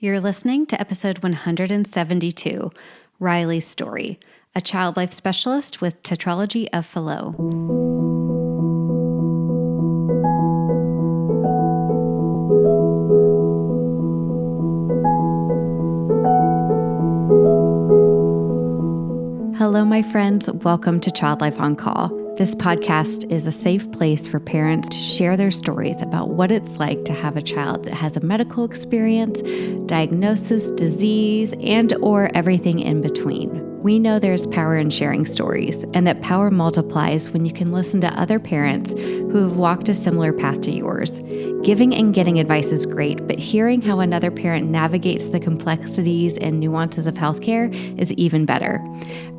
You're listening to episode 172, Rylee's Story, a child life specialist with Tetralogy of Fallot. Hello, my friends. Welcome to Child Life on Call. This podcast is a safe place for parents to share their stories about what it's like to have a child that has a medical experience, diagnosis, disease, and or everything in between. We know there's power in sharing stories, and that power multiplies when you can listen to other parents who have walked a similar path to yours. Giving and getting advice is great, but hearing how another parent navigates the complexities and nuances of healthcare is even better.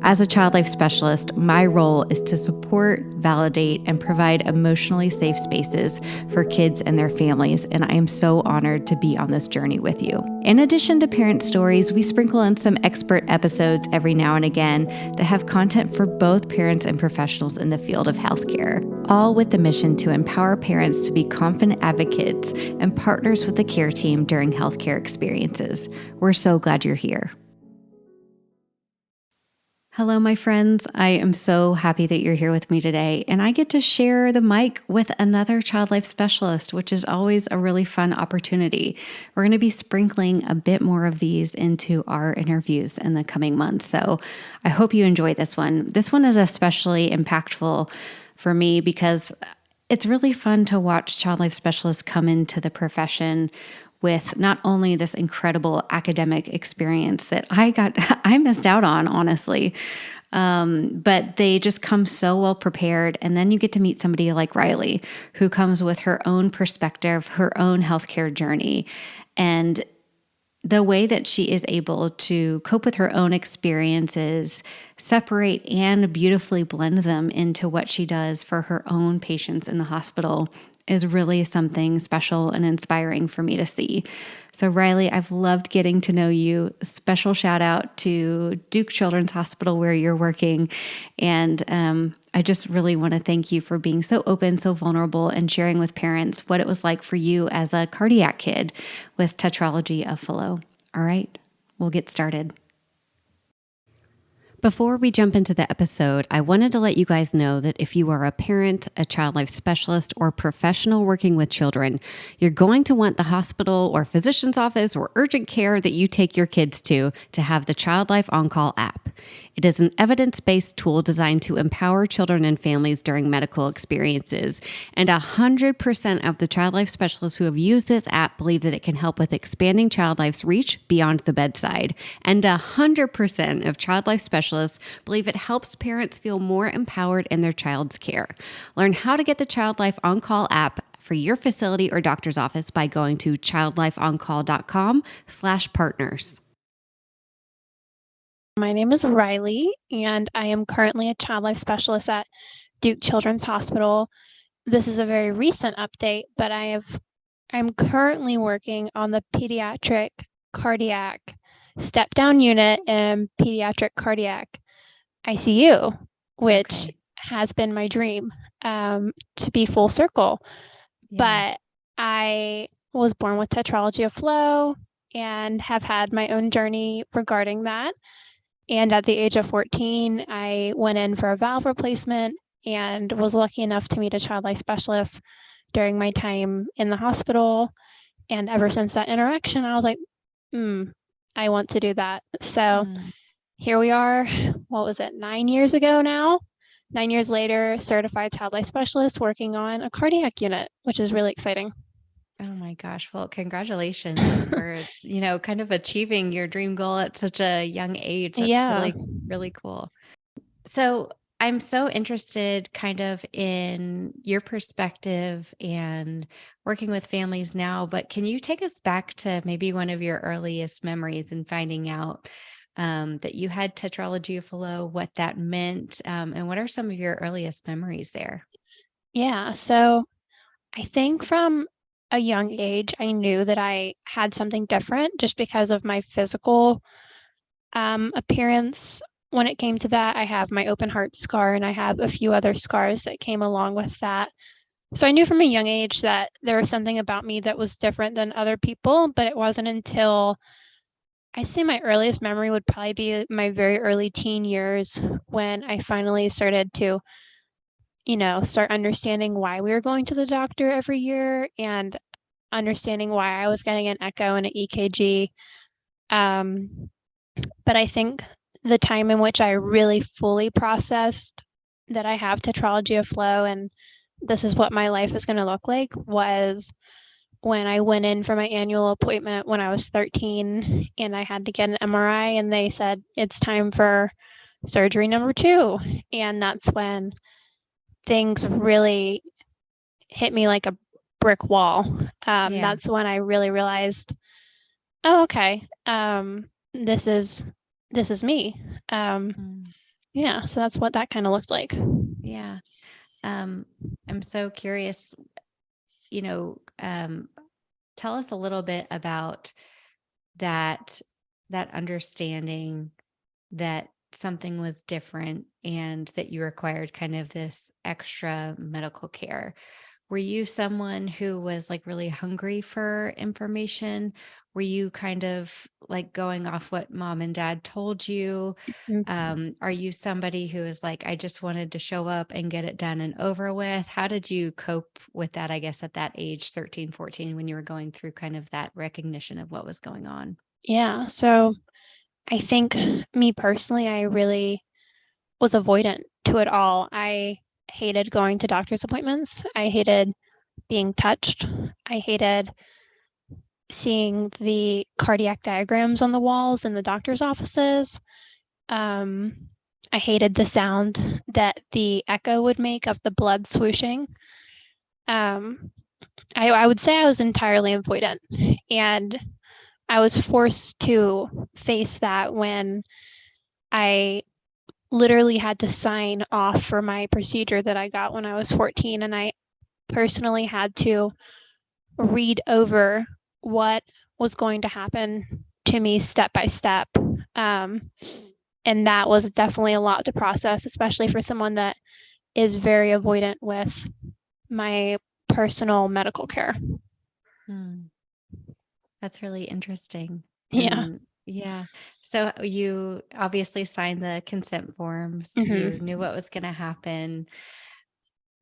As a child life specialist, my role is to support, validate, and provide emotionally safe spaces for kids and their families, and I am so honored to be on this journey with you. In addition to parent stories, we sprinkle in some expert episodes every now and again that have content for both parents and professionals in the field of healthcare, all with the mission to empower parents to be confident advocates and partners with the care team during healthcare experiences. We're so glad you're here. Hello, my friends. I am so happy that you're here with me today, and I get to share the mic with another child life specialist, which is always a really fun opportunity. We're going to be sprinkling a bit more of these into our interviews in the coming months, so I hope you enjoy this one. This one is especially impactful for me because it's really fun to watch child life specialists come into the profession with not only this incredible academic experience that I missed out on, honestly, but they just come so well prepared. And then you get to meet somebody like Rylee, who comes with her own perspective, her own healthcare journey, and the way that she is able to cope with her own experiences, separate and beautifully blend them into what she does for her own patients in the hospital is really something special and inspiring for me to see. So Rylee, I've loved getting to know you. Special shout out to Duke Children's Hospital where you're working. And I just really want to thank you for being so open, so vulnerable, and sharing with parents what it was like for you as a cardiac kid with Tetralogy of Fallot. All right, we'll get started. Before we jump into the episode, I wanted to let you guys know that if you are a parent, a child life specialist, or professional working with children, you're going to want the hospital or physician's office or urgent care that you take your kids to have the Child Life On Call app. It is an evidence-based tool designed to empower children and families during medical experiences. And 100% of the child life specialists who have used this app believe that it can help with expanding child life's reach beyond the bedside. And 100% of child life specialists believe it helps parents feel more empowered in their child's care. Learn how to get the Child Life On Call app for your facility or doctor's office by going to childlifeoncall.com/partners. My name is Rylee, and I am currently a child life specialist at Duke Children's Hospital. This is a very recent update, but I'm currently working on the pediatric cardiac step-down unit and pediatric cardiac ICU, which has been my dream to be full circle. Yeah. But I was born with Tetralogy of Fallot and have had my own journey regarding that. And at the age of 14, I went in for a valve replacement and was lucky enough to meet a child life specialist during my time in the hospital. And ever since that interaction, I was like, I want to do that. So here we are. What was it? 9 years ago now? 9 years later, certified child life specialist working on a cardiac unit, which is really exciting. Oh my gosh. Well, congratulations for, kind of achieving your dream goal at such a young age. That's really, really cool. So I'm so interested kind of in your perspective and working with families now, but can you take us back to maybe one of your earliest memories and finding out that you had Tetralogy of Fallot, what that meant, and what are some of your earliest memories there? Yeah. So I think from a young age, I knew that I had something different just because of my physical appearance. When it came to that, I have my open heart scar and I have a few other scars that came along with that. So I knew from a young age that there was something about me that was different than other people, but it wasn't until I say my earliest memory would probably be my very early teen years when I finally started to, start understanding why we were going to the doctor every year and understanding why I was getting an echo and an EKG. But I think the time in which I really fully processed that I have Tetralogy of Flow and this is what my life is going to look like was when I went in for my annual appointment when I was 13 and I had to get an MRI and they said it's time for surgery number 2. And that's when things really hit me like a brick wall. Yeah. That's when I really realized, oh, okay, this is me. Mm. Yeah, so that's what that kind of looked like. Yeah. Um, I'm so curious, you know, um, tell us a little bit about that understanding that something was different and that you required kind of this extra medical care. Were you someone who was like really hungry for information? Were you kind of like going off what mom and dad told you? Mm. Are you somebody who is like, I just wanted to show up and get it done and over with? How did you cope with that, I guess, at that age, 13, 14, when you were going through kind of that recognition of what was going on? Yeah, so I think me personally, I really was avoidant to it all. I hated going to doctor's appointments. I hated being touched. I hated seeing the cardiac diagrams on the walls in the doctor's offices. Um, I hated the sound that the echo would make of the blood swooshing. Um, I would say I was entirely avoidant. And I was forced to face that when I literally had to sign off for my procedure that I got when I was 14. And I personally had to read over what was going to happen to me step by step. Um, and that was definitely a lot to process, especially for someone that is very avoidant with my personal medical care. Hmm. That's really interesting. Yeah. And yeah. So you obviously signed the consent forms. You Mm-hmm. knew what was going to happen.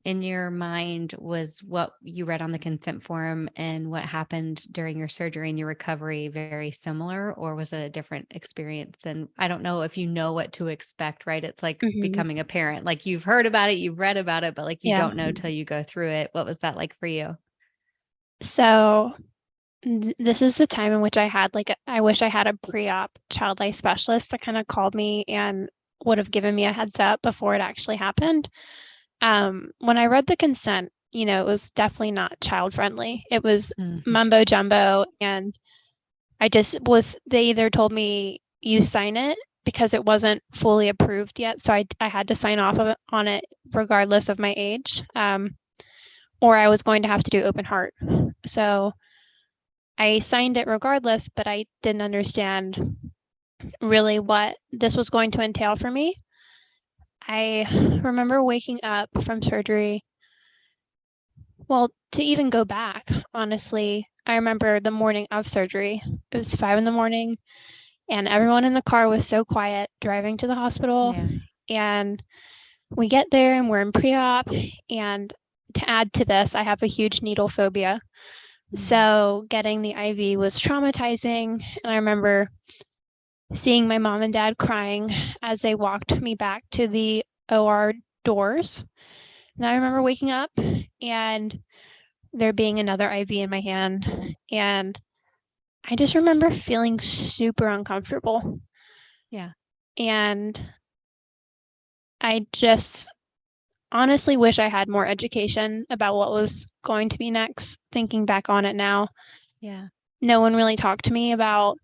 In your mind, was what you read on the consent form and what happened during your surgery and your recovery very similar, or was it a different experience than, I don't know if you know what to expect, right? It's like Mm-hmm. becoming a parent. Like you've heard about it, you've read about it, but like you Yeah. don't know till you go through it. What was that like for you? So this is the time in which I had I wish I had a pre-op child life specialist that kind of called me and would have given me a heads up before it actually happened. When I read the consent, it was definitely not child friendly. It was Mhm. mumbo jumbo, and they either told me you sign it because it wasn't fully approved yet, so I had to sign off on it regardless of my age, or I was going to have to do open heart. So I signed it regardless, but I didn't understand really what this was going to entail for me. I remember waking up from surgery. Well, to even go back, honestly, I remember the morning of surgery. It was 5 in the morning, and everyone in the car was so quiet driving to the hospital. Yeah. And we get there and we're in pre op. And to add to this, I have a huge needle phobia. Mm. So getting the IV was traumatizing. And I remember seeing my mom and dad crying as they walked me back to the OR doors. And I remember waking up and there being another IV in my hand. And I just remember feeling super uncomfortable. Yeah. And I just honestly wish I had more education about what was going to be next, thinking back on it now. Yeah. No one really talked to me about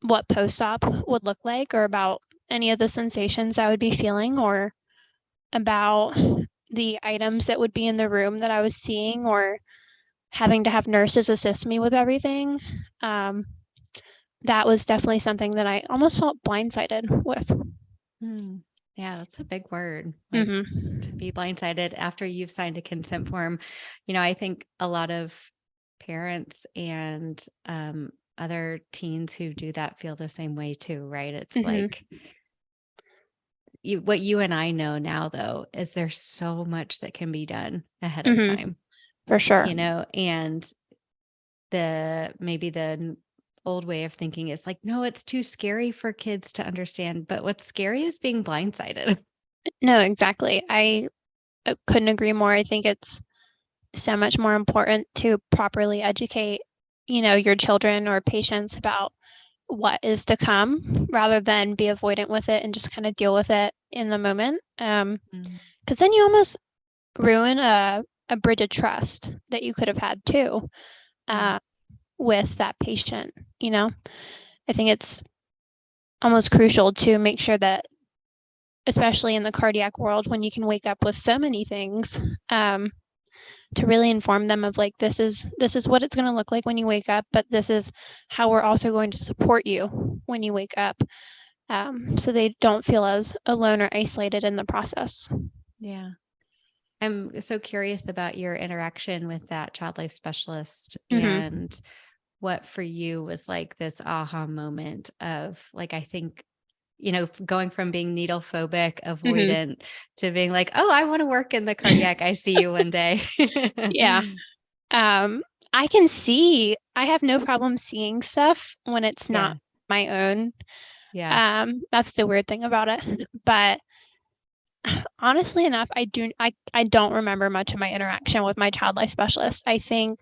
what post op would look like or about any of the sensations I would be feeling or about the items that would be in the room that I was seeing or having to have nurses assist me with everything. Um, that was definitely something that I almost felt blindsided with. Hmm. Yeah, that's a big word. Like Mm-hmm. to be blindsided after you've signed a consent form. I think a lot of parents and other teens who do that feel the same way too, right? It's Mm-hmm. like what you and I know now, though, is there's so much that can be done ahead of Mm-hmm. time, For sure. and maybe the old way of thinking is like, no, it's too scary for kids to understand. But what's scary is being blindsided. No, exactly. I couldn't agree more. I think it's so much more important to properly educate, your children or patients about what is to come rather than be avoidant with it and just kind of deal with it in the moment. Mm, Because then you almost ruin a bridge of trust that you could have had too yeah. with that patient. I think it's almost crucial to make sure that, especially in the cardiac world, when you can wake up with so many things, to really inform them of like, this is what it's going to look like when you wake up, but this is how we're also going to support you when you wake up, so they don't feel as alone or isolated in the process. Yeah. I'm so curious about your interaction with that child life specialist Mm-hmm. and what for you was like this aha moment of like, I think, going from being needle phobic, Mm-hmm. avoidant to being like, oh, I want to work in the cardiac ICU one day. Yeah. um I can see, I have no problem seeing stuff when it's not Yeah. my own. Yeah. That's the weird thing about it. But honestly enough, I don't remember much of my interaction with my child life specialist. I think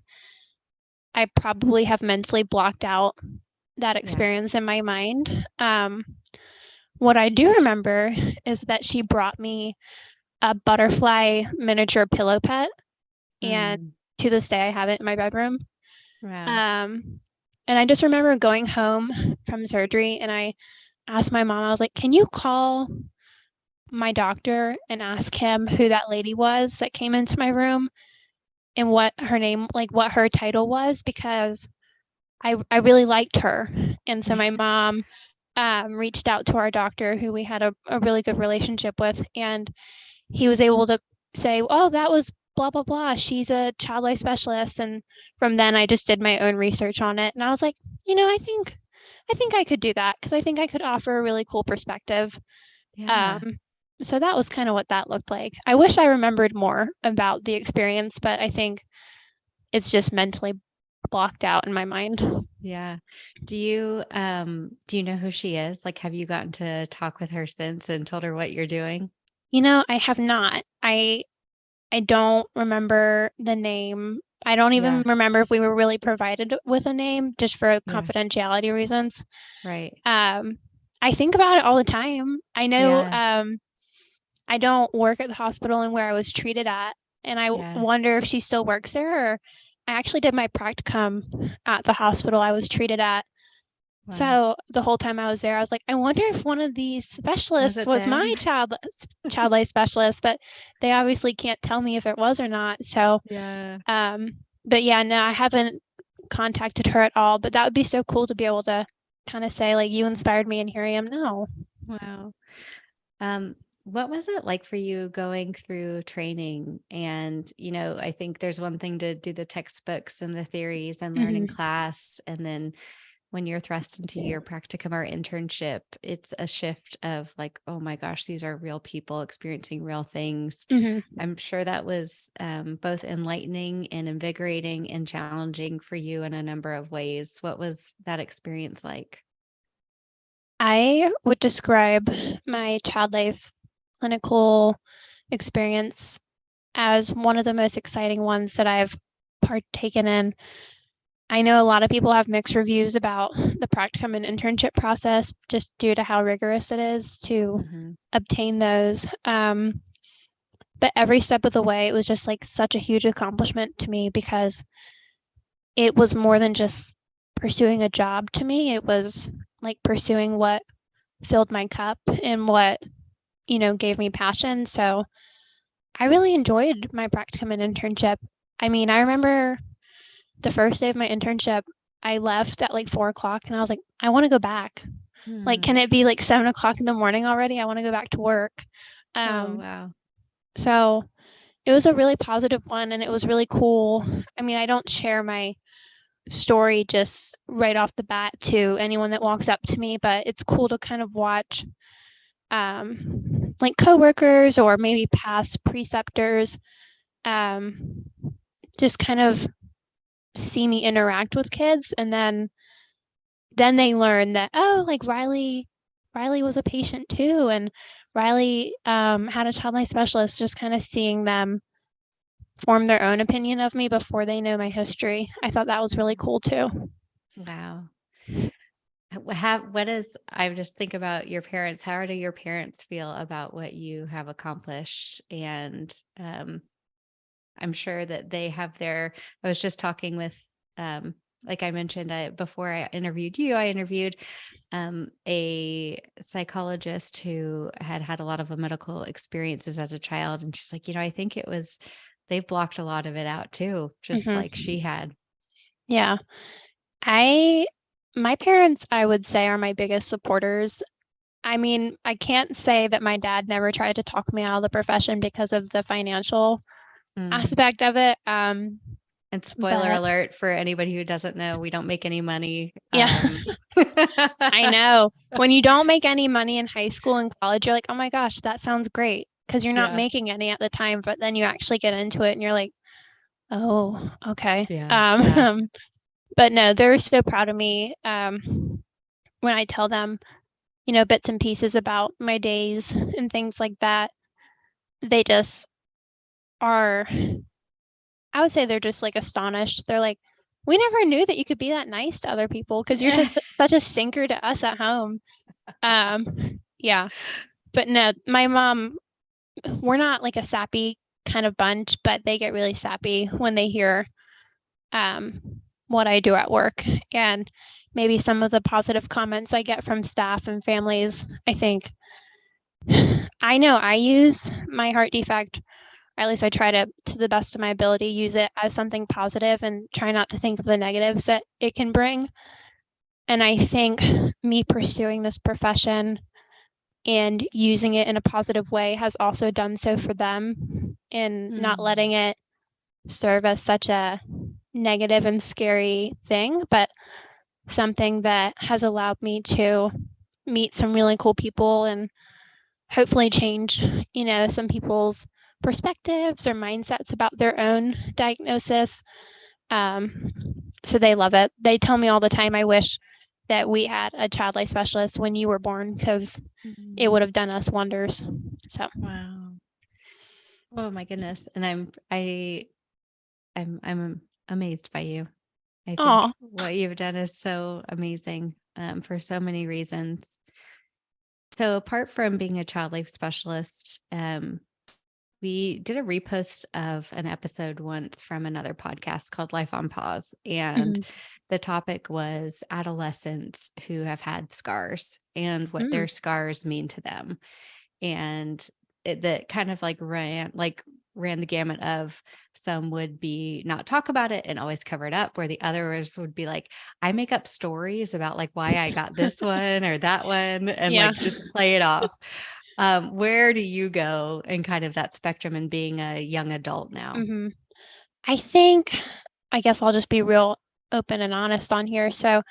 I probably have mentally blocked out that Yeah. experience in my mind. What I do remember is that she brought me a butterfly miniature pillow pet, and Mm. to this day I have it in my bedroom. Wow. Um, and I just remember going home from surgery and I asked my mom, I was like, can you call my doctor and ask him who that lady was that came into my room and what her name, like what her title was, because I really liked her. And so my mom reached out to our doctor, who we had a really good relationship with, and he was able to say, oh, that was blah, blah, blah. She's a child life specialist. And from then I just did my own research on it. And I was like, I think I could do that because I think I could offer a really cool perspective. Yeah. Um, so that was kind of what that looked like. I wish I remembered more about the experience, but I think it's just mentally blocked out in my mind. Yeah. Do you know who she is? Like, have you gotten to talk with her since and told her what you're doing? I have not. I don't remember the name. I don't even Yeah. remember if we were really provided with a name just for Yeah. confidentiality reasons. Right. Um, I think about it all the time. I know Yeah. I don't work at the hospital and where I was treated at, and I Yeah. wonder if she still works there. Or I actually did my practicum at the hospital I was treated at. Wow. So the whole time I was there, I was like, I wonder if one of these Was specialists it was my them? child life specialist, but they obviously can't tell me if it was or not. So, Yeah. um, but yeah, no, I haven't contacted her at all. But that would be so cool to be able to kind of say, like, you inspired me, and here I am now. Wow. Um, what was it like for you going through training? And, I think there's one thing to do the textbooks and the theories and learn in Hmm. class. And then when you're thrust into your practicum or internship, it's a shift of like, oh my gosh, these are real people experiencing real things. Hmm. I'm sure that was both enlightening and invigorating and challenging for you in a number of ways. What was that experience like? I would describe my child life clinical experience as one of the most exciting ones that I've partaken in. I know a lot of people have mixed reviews about the practicum and internship process just due to how rigorous it is to Hmm. obtain those. But every step of the way, it was just like such a huge accomplishment to me because it was more than just pursuing a job to me. It was like pursuing what filled my cup and what, gave me passion. So I really enjoyed my practicum and internship. I mean, I remember the first day of my internship, I left at like 4 o'clock and I was like, I want to go back. Like, can it be like 7 o'clock in the morning already? I want to go back to work. Oh, wow. So it was a really positive one, and it was really cool. I mean, I don't share my story just right off the bat to anyone that walks up to me, but it's cool to kind of watch like coworkers or maybe past preceptors just kind of see me interact with kids, and then they learn that, oh, like Rylee was a patient too, and Rylee had a child life specialist, just kind of seeing them form their own opinion of me before they know my history. I thought that was really cool too. Wow. I just think about your parents. How do your parents feel about what you have accomplished? And I'm sure that they have I was just talking with, like I mentioned, before I interviewed you, I interviewed a psychologist who had a lot of medical experiences as a child. And she's like, I think they blocked a lot of it out too, just like she had. Yeah. My parents, I would say, are my biggest supporters. I mean, I can't say that my dad never tried to talk me out of the profession because of the financial aspect of it. And spoiler alert for anybody who doesn't know, we don't make any money. Yeah. I know. When you don't make any money in high school and college, you're like, oh my gosh, that sounds great, because you're not making any at the time, but then you actually get into it and you're like, oh, okay. But no, they're so proud of me. When I tell them, bits and pieces about my days and things like that, they just are, I would say they're just like astonished. They're like, we never knew that you could be that nice to other people, because you're just such a stinker to us at home. Yeah. But no, my mom, we're not like a sappy kind of bunch, but they get really sappy when they hear what I do at work, and maybe some of the positive comments I get from staff and families. I think I know I use my heart defect, or at least I try to the best of my ability, use it as something positive and try not to think of the negatives that it can bring. And I think me pursuing this profession and using it in a positive way has also done so for them, and not letting it serve as such a negative and scary thing, but something that has allowed me to meet some really cool people and hopefully change, some people's perspectives or mindsets about their own diagnosis. So they love it. They tell me all the time, I wish that we had a child life specialist when you were born, because it would have done us wonders. So wow. Oh my goodness. And I'm amazed by you. I think what you've done is so amazing, for so many reasons. So apart from being a child life specialist, we did a repost of an episode once from another podcast called Life on Pause. And the topic was adolescents who have had scars and what their scars mean to them. And that kind of ran the gamut of, some would be not talk about it and always cover it up, where the others would be like, I make up stories about like why I got this one or that one, and like just play it off. Where do you go in kind of that spectrum and being a young adult now? I guess I'll just be real open and honest on here. So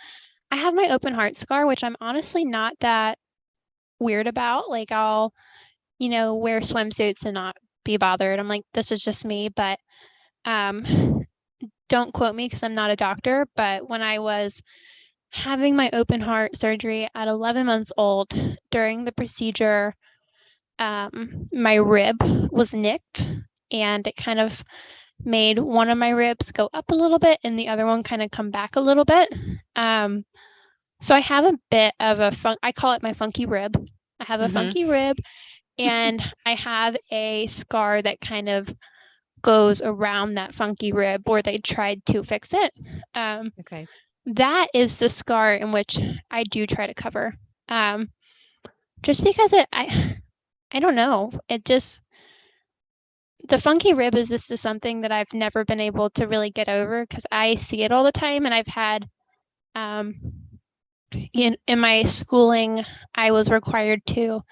I have my open heart scar, which I'm honestly not that weird about. Like, I'll, wear swimsuits and not be bothered. I'm like, this is just me. But don't quote me, because I'm not a doctor. But when I was having my open heart surgery at 11 months old, during the procedure, my rib was nicked, and it kind of made one of my ribs go up a little bit and the other one kind of come back a little bit. So I have a bit of I call it my funky rib. I have a funky rib, and I have a scar that kind of goes around that funky rib where they tried to fix it. Okay. That is the scar in which I do try to cover. Just because I don't know. The funky rib is just something that I've never been able to really get over, because I see it all the time, and I've had in my schooling, I was required to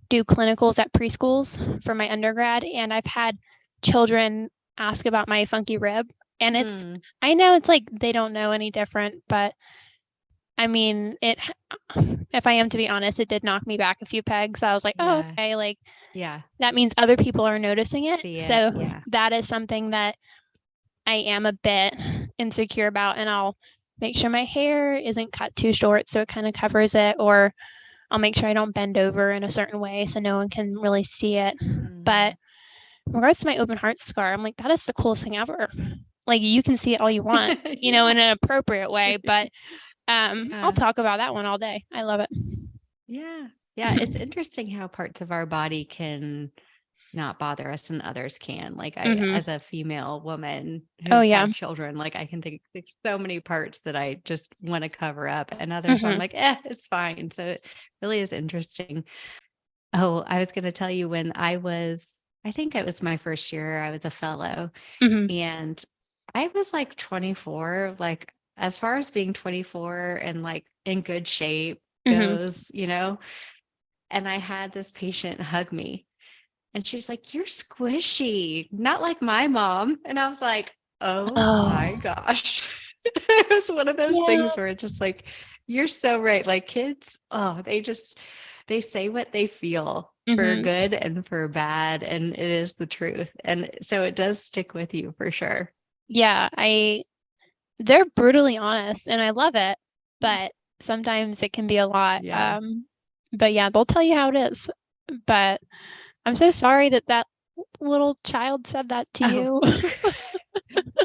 do clinicals at preschools for my undergrad, and I've had children ask about my funky rib, and I know it's like they don't know any different, but I mean, if I am to be honest, it did knock me back a few pegs. I was like, oh, Yeah. okay, like Yeah. that means other people are noticing it. See it. So Yeah. that is something that I am a bit insecure about, and I'll make sure my hair isn't cut too short so it kind of covers it, or I'll make sure I don't bend over in a certain way so no one can really see it. But in regards to my open heart scar, I'm like, that is the coolest thing ever. Like you can see it all you want, Yeah. in an appropriate way, but I'll Yeah. talk about that one all day. I love it. Yeah. Yeah. It's interesting how parts of our body can not bother us and others can. Like Mhm. as a female woman Oh who's yeah. had children, like I can think there's so many parts that I just want to cover up and others I'm Mhm. like, it's fine. So it really is interesting. Oh, I was going to tell you I think it was my first year, I was a fellow Mhm. and I was like 24, like as far as being 24 and like in good shape Mhm. goes, and I had this patient hug me and she was like, "You're squishy, not like my mom." And I was like, "Oh my Oh. gosh." It was one of those Yeah. things where it's just like, you're so right. Like kids, they say what they feel for Mhm. good and for bad. And it is the truth. And so it does stick with you for sure. Yeah, they're brutally honest and I love it, but sometimes it can be a lot. Yeah. But yeah, they'll tell you how it is. But I'm so sorry that that little child said that to Oh, you.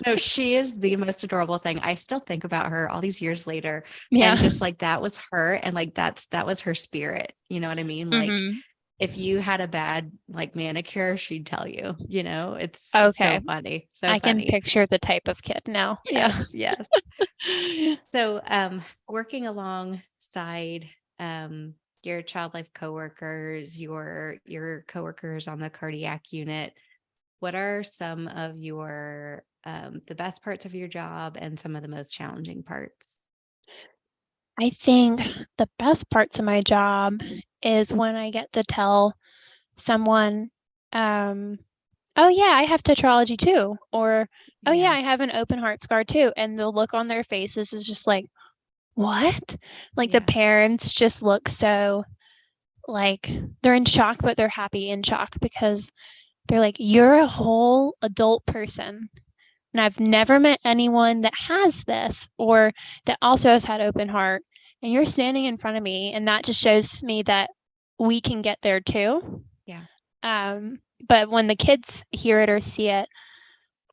no, she is the most adorable thing. I still think about her all these years later. Yeah. And just like that was her. And like that was her spirit. You know what I mean? Like Mhm. if you had a bad like manicure, she'd tell you, it's Okay. so funny. So I can funny. picture the type of kid now. Yeah. Yes, yes. So working alongside your child life coworkers, your coworkers on the cardiac unit, what are some of your the best parts of your job and some of the most challenging parts? I think the best parts of my job is when I get to tell someone, um, "Oh, yeah, I have tetralogy too," or, "Oh, yeah, Yeah. I have an open heart scar too," and the look on their faces is just like, "What?" Like, the Yeah. parents just look so, like, they're in shock, but they're happy in shock because they're like, "You're a whole adult person, and I've never met anyone that has this or that also has had open heart, and you're standing in front of me, and that just shows me that we can get there too." Yeah. But when the kids hear it or see it,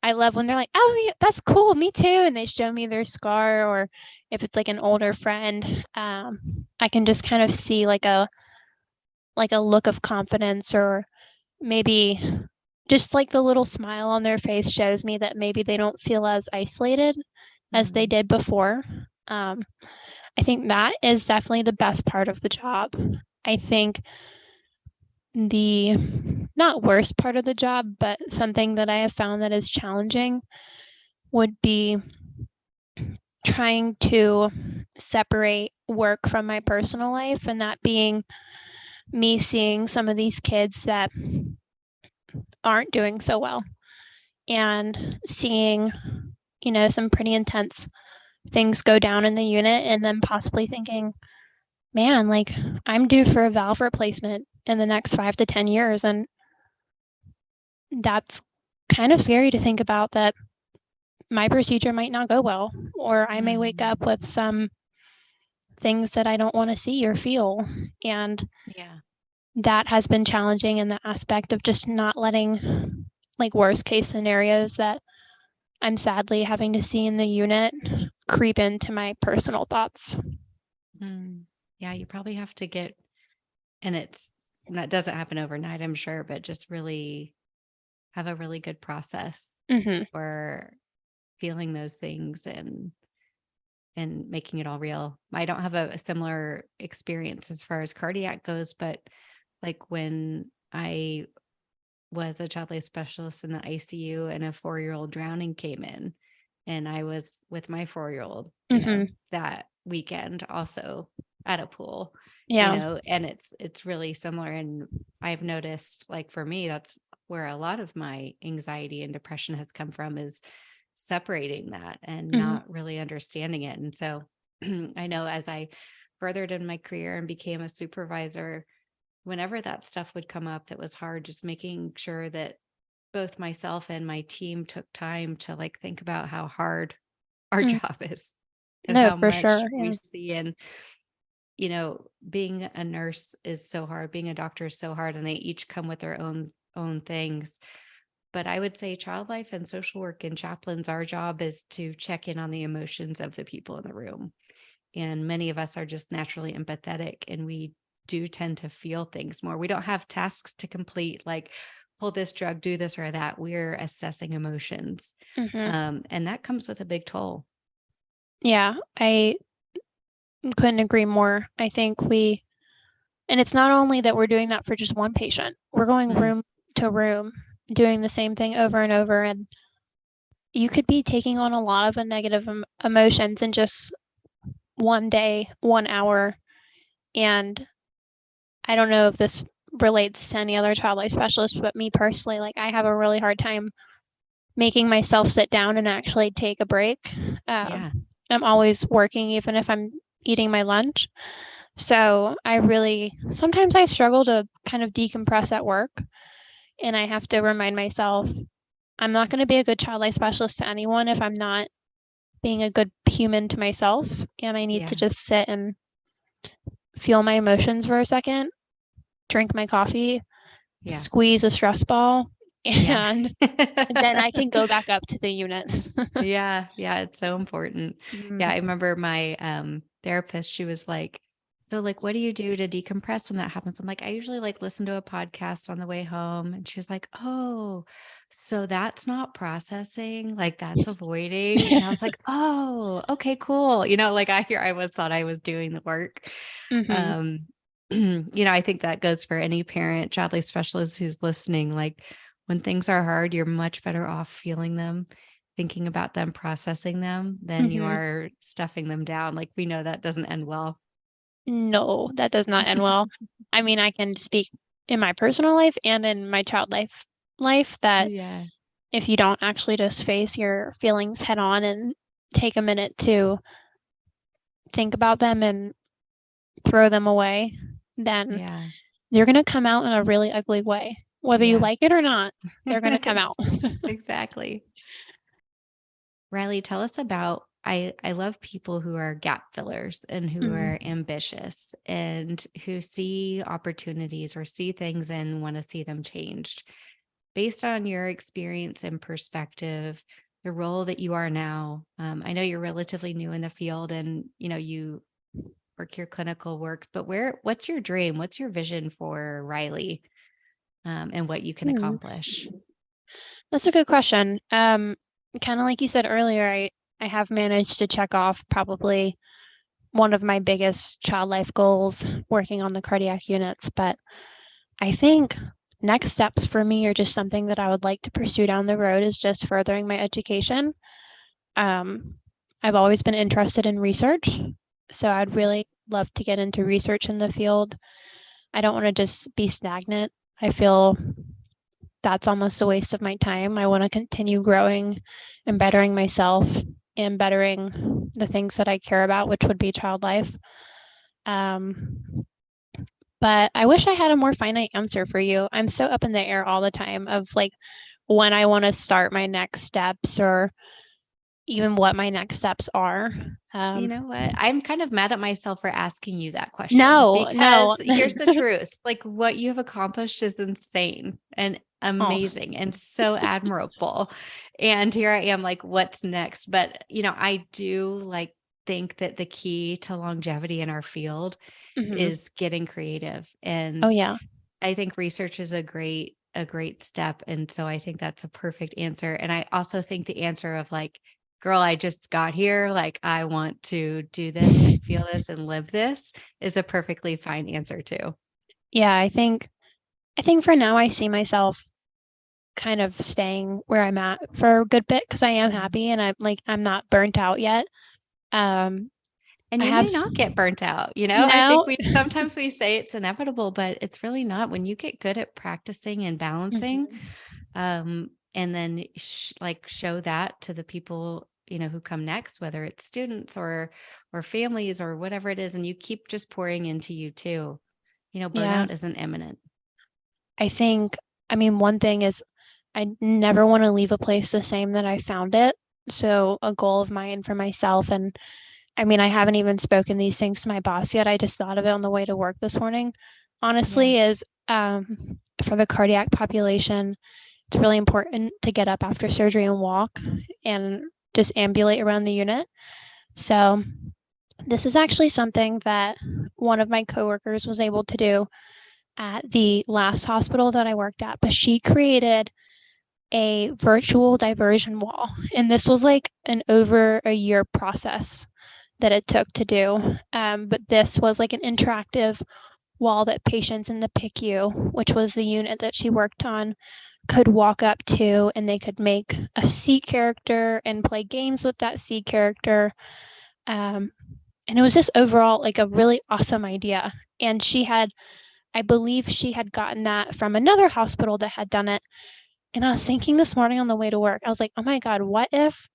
I love when they're like, "Oh, yeah, that's cool, me too," and they show me their scar, or if it's like an older friend, I can just kind of see like a look of confidence, or maybe just like the little smile on their face shows me that maybe they don't feel as isolated as they Mhm. did before. Um, I think that is definitely the best part of the job. I think the not worst part of the job, but something that I have found that is challenging would be trying to separate work from my personal life, and that being me seeing some of these kids that aren't doing so well and seeing, some pretty intense things go down in the unit, and then possibly thinking, man, like I'm due for a valve replacement in the next 5 to 10 years. And that's kind of scary to think about, that my procedure might not go well, or I may wake up Mhm. with some things that I don't want to see or feel. And Yeah. that has been challenging in the aspect of just not letting like worst case scenarios that I'm sadly having to see in the unit creep into my personal thoughts. Mm. Yeah, you probably have to and that doesn't happen overnight, I'm sure, but just really have a really good process Hmm. for feeling those things and making it all real. I don't have a similar experience as far as cardiac goes, but like when I was a child life specialist in the ICU and a 4-year-old drowning came in and I was with my 4-year-old, Mhm. that weekend also at a pool, Yeah. and it's really similar. And I've noticed, like, for me, that's where a lot of my anxiety and depression has come from, is separating that and Mhm. not really understanding it. And so I know as I furthered in my career and became a supervisor, whenever that stuff would come up that was hard, just making sure that both myself and my team took time to, like, think about how hard our Mm. job is and No, how for much sure. we Yeah. see. And, being a nurse is so hard, being a doctor is so hard, and they each come with their own things. But I would say child life and social work and chaplains, our job is to check in on the emotions of the people in the room. And many of us are just naturally empathetic, and we do tend to feel things more. We don't have tasks to complete, like pull this drug, do this or that. We're assessing emotions. Mhm. And that comes with a big toll. Yeah, I couldn't agree more. I think and it's not only that we're doing that for just one patient. We're going Mhm. room to room, doing the same thing over and over, and you could be taking on a lot of a negative emotions in just one day, 1 hour. And I don't know if this relates to any other child life specialist, but me personally, like, I have a really hard time making myself sit down and actually take a break. Yeah. I'm always working, even if I'm eating my lunch. So sometimes I struggle to kind of decompress at work. And I have to remind myself, I'm not going to be a good child life specialist to anyone if I'm not being a good human to myself. And I need to Yeah. just sit and feel my emotions for a second, drink my coffee, Yeah. squeeze a stress ball, Yeah. and then I can go back up to the unit. Yeah, yeah, it's so important. Yeah, I Mhm. remember my therapist, she was like, "So, like, what do you do to decompress when that happens?" I'm like, "I usually, like, listen to a podcast on the way home." And she was like, "Oh, so that's not processing, like, that's avoiding." And I was like, "Oh, okay, cool." Like, I was thought I was doing the work. Mhm. Um, I think that goes for any parent, child life specialist who's listening. Like, when things are hard, you're much better off feeling them, thinking about them, processing them, than you Mhm. are stuffing them down. Like, we know that doesn't end well. No, that does not end well. I mean, I can speak in my personal life and in my child life that Yeah. if you don't actually just face your feelings head on and take a minute to think about them and throw them away, then Yeah. they're going to come out in a really ugly way. Whether you Yeah. like it or not, they're going to come out. Exactly. Riley, tell us about, I love people who are gap fillers and who are Mhm. ambitious and who see opportunities or see things and want to see them changed. Based on your experience and perspective, the role that you are now, I know you're relatively new in the field, and you work your clinical works, but what's your dream? What's your vision for Riley, and what you can Hmm. accomplish? That's a good question. Kind of like you said earlier, I have managed to check off probably one of my biggest child life goals working on the cardiac units, but I think next steps for me are just something that I would like to pursue down the road is just furthering my education. Um, I've always been interested in research, so I'd really love to get into research in the field. I don't want to just be stagnant. I feel that's almost a waste of my time. I want to continue growing and bettering myself and bettering the things that I care about, which would be child life. Um, but I wish I had a more finite answer for you. I'm so up in the air all the time of like when I want to start my next steps or even what my next steps are. You Um, know what? I'm kind of mad at myself for asking you that question, no, because no. here's the truth. Like, what you have accomplished is insane and Oh, amazing and so admirable. And here I am, like, what's next? But, I do, like, think that the key to longevity in our field mhm. is getting creative. Oh And yeah. I think research is a great step. And so I think that's a perfect answer. And I also think the answer of, like, girl, I just got here, like, I want to do this and feel this and live this, is a perfectly fine answer too. Yeah, I think for now I see myself kind of staying where I'm at for a good bit because I am happy and I'm not burnt out yet. Um, And I you have, may not get burnt out. you I think know, sometimes we say it's inevitable, but it's really not. When you get good at practicing and balancing, Mhm. and then show that to the people, who come next, whether it's students or families or whatever it is, and you keep just pouring into you too. Yeah, Burnout isn't imminent. I think, I mean, one thing is I never want to leave a place the same that I found it. So a goal of mine for myself, and I mean, I haven't even spoken these things to my boss yet. I just thought of it on the way to work this morning. Yeah. Honestly, is for the cardiac population, it's really important to get up after surgery and walk and just ambulate around the unit. So this is actually something that one of my coworkers was able to do at the last hospital that I worked at, but she created a virtual diversion wall. And this was like an over a year process that it took to do. But this was like an interactive wall that patients in the PICU, which was the unit that she worked on, could walk up to, and they could make a C character and play games with that C character. And it was just overall like a really awesome idea. And I believe she had gotten that from another hospital that had done it. And I was thinking this morning on the way to work, I was like, oh my God, what if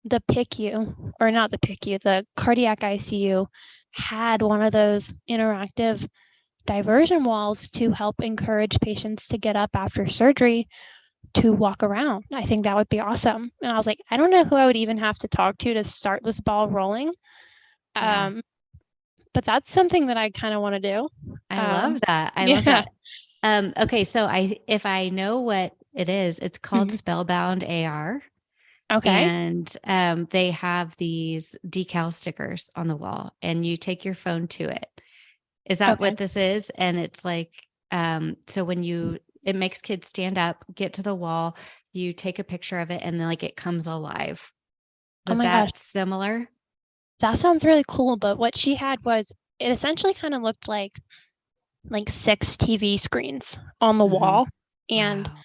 the PICU, or not the PICU, the cardiac ICU had one of those interactive diversion walls to help encourage patients to get up after surgery to walk around? I think that would be awesome. And I was like, I don't know who I would even have to talk to start this ball rolling. Yeah. Um, but that's something that I kind of want to do. I love that. I love Yeah. that. Okay. So if I know what it is, it's called Mhm. Spellbound AR. Okay. And they have these decal stickers on the wall, and you take your phone to it. Is that Okay. what this is? And it's like, so it makes kids stand up, get to the wall, you take a picture of it, and then like it comes alive. Oh Was my gosh, that similar? that sounds really cool. But what she had was it essentially kind of looked like 6 TV screens on the Hmm. wall. And Wow.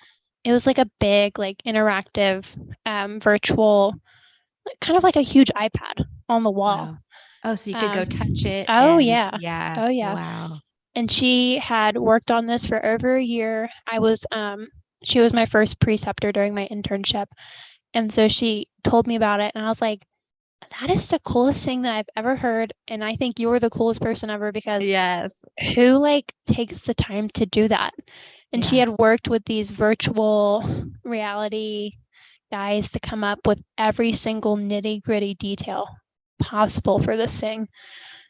it was like a big, like interactive, virtual, kind of like a huge iPad on the wall. Wow. Oh, so you could go touch Um, it oh and yeah. yeah. Oh yeah. Wow. And she had worked on this for over a year. She was my first preceptor during my internship. And so she told me about it, and I was like, that is the coolest thing that I've ever heard. And I think you're the coolest person ever because Yes. who like takes the time to do that? And she Yeah. had worked with these virtual reality guys to come up with every single nitty gritty detail possible for this thing.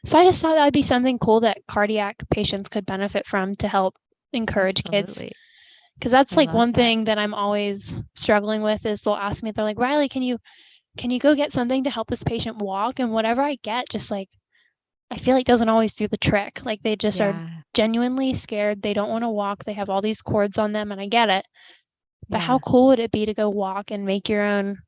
So I just thought that would be something cool that cardiac patients could benefit from to help encourage kids. Absolutely. Because that's I like love one that. thing that I'm always struggling with is they'll ask me, they're like, Rylee, can you go get something to help this patient walk? And whatever I get, just like I feel like doesn't always do the trick. Like they just are Yeah. genuinely scared. They don't want to walk. They have all these cords on them, and I get it. But how Yeah. cool would it be to go walk and make your own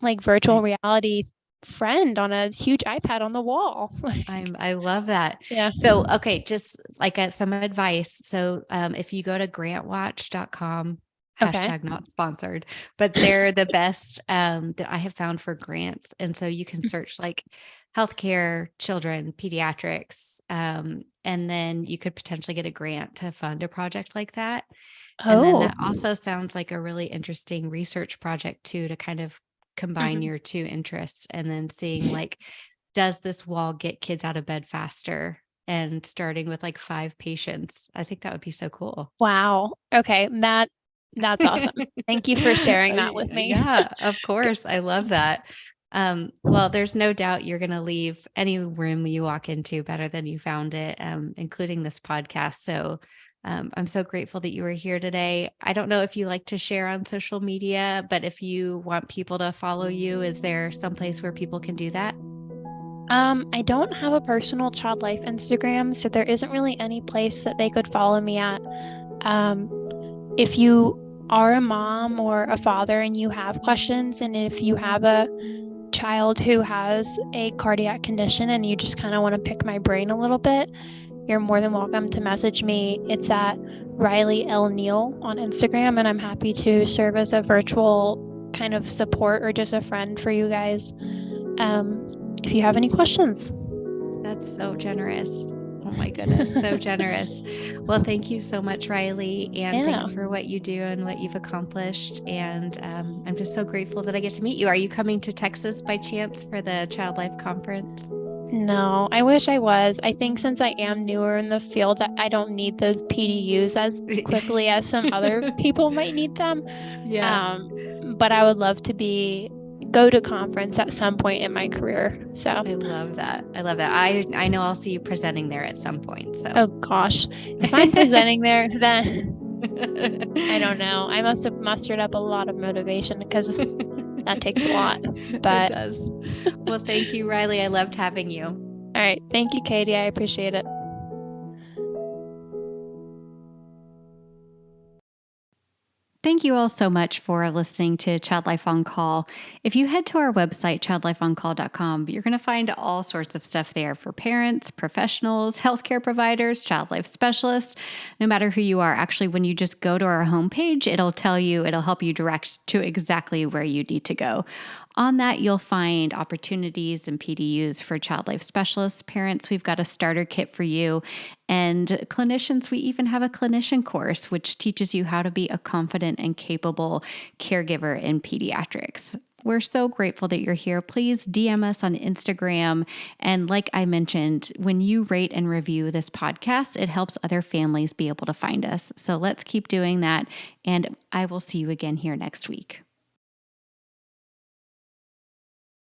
like virtual I, reality friend on a huge iPad on the wall? I love that. Yeah. So, okay, just like some advice. So, if you go to grantwatch.com, Okay. hashtag not sponsored, but they're the best that I have found for grants. And so you can search like healthcare, children, pediatrics, and then you could potentially get a grant to fund a project like that. And then Oh. that also sounds like a really interesting research project too, to kind of combine Mhm. your two interests and then seeing like, does this wall get kids out of bed faster? And starting with like 5 patients. I think that would be so cool. Wow. Okay. That's awesome. Thank you for sharing that with me. Yeah, of course. I love that. Well, there's no doubt you're going to leave any room you walk into better than you found it, including this podcast. So I'm so grateful that you were here today. I don't know if you like to share on social media, but if you want people to follow you, is there someplace where people can do that? I don't have a personal child life Instagram, so there isn't really any place that they could follow me at. Um, if you are a mom or a father and you have questions, and if you have a child who has a cardiac condition and you just kind of want to pick my brain a little bit, you're more than welcome to message me. It's at Rylee Neal on Instagram, and I'm happy to serve as a virtual kind of support or just a friend for you guys if you have any questions. That's so generous. Oh my goodness, so generous. Well, thank you so much, Rylee, and thanks for what you do and what you've accomplished. And I'm just so grateful that I get to meet you. Are you coming to Texas by chance for the Child Life Conference? No, I wish I was. I think since I am newer in the field, I don't need those PDUs as quickly as some other people might need them. Yeah. But I would love to go to conference at some point in my career. So I love that. I love that. I know I'll see you presenting there at some point. So oh gosh, if I'm presenting there, then I don't know. I must have mustered up a lot of motivation because that takes a lot. But it does. Well, thank you, Rylee. I loved having you. All right. Thank you, Katie. I appreciate it. Thank you all so much for listening to Child Life on Call. If you head to our website, childlifeoncall.com, you're going to find all sorts of stuff there for parents, professionals, healthcare providers, child life specialists, no matter who you are. Actually, when you just go to our homepage, it'll help you direct to exactly where you need to go. On that, you'll find opportunities and PDUs for child life specialists. Parents, we've got a starter kit for you. And clinicians, we even have a clinician course, which teaches you how to be a confident and capable caregiver in pediatrics. We're so grateful that you're here. Please DM us on Instagram. And like I mentioned, when you rate and review this podcast, it helps other families be able to find us. So let's keep doing that. And I will see you again here next week.